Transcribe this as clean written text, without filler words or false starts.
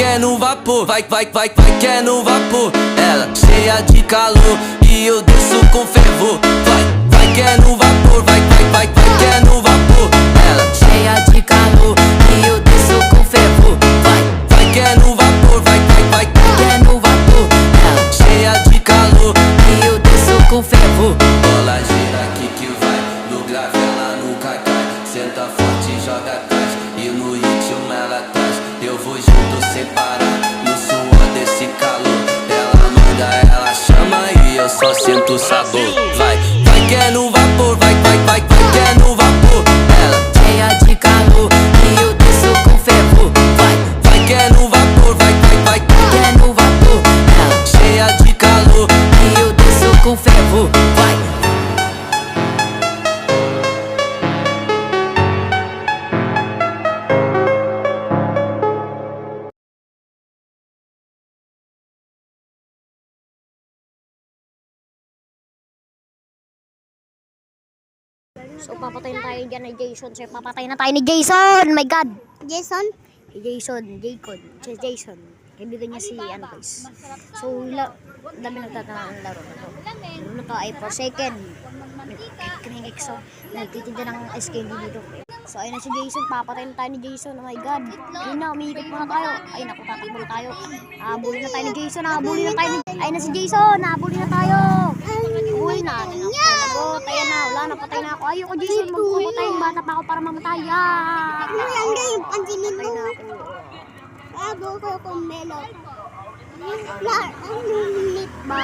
que é no vapor, vai que é no vapor. Ela cheia de calor e eu desço com fervor. Vai que é no vapor, vai que é no vapor. Ela cheia de calor e eu desço com fervor. Vai que é no vapor, vai que é no vapor. Ela cheia de calor e eu desço com fervor. Bola gira aqui que vai, no grave ela nunca cai. Senta forte e joga atrás, e no ritmo ela traz. Eu vou junto sem parar, no suor desse calor. Ela manda, ela chama e eu só sinto o sabor. Vai que é no vapor, vai que é no vapor. Ela cheia de calor e eu desço com fervor. Vai que é no vapor, vai que é no vapor. Ela cheia de calor e eu desço com fervor. So papatayin tayo dyan ni Jason. So papatayin na tayo ni Jason. My God. Jason? Jason. Si Jason. Kaibigan niya si ano guys. So dami nagtatanong ang laro na to. Ano to ay for second. So nagtitinda ng ice candy dito. So ayun na si Jason. Papatayin na tayo ni Jason. Oh my God. Ayun na, umiikot muna tayo. Ayun na, tatakbo tayo. Habulin na tayo ni Jason. Habulin na tayo ni... Ayun na si Jason. Habulin na tayo. Uy na. Tayo na. Wala na. Patay na ako. Ayoko Jason. Magpapatay. Bata pa ako para mamatay. Ano yan game? Pansinin Patay mo. na ako. Abo ko kung melon. Ano ulit ba?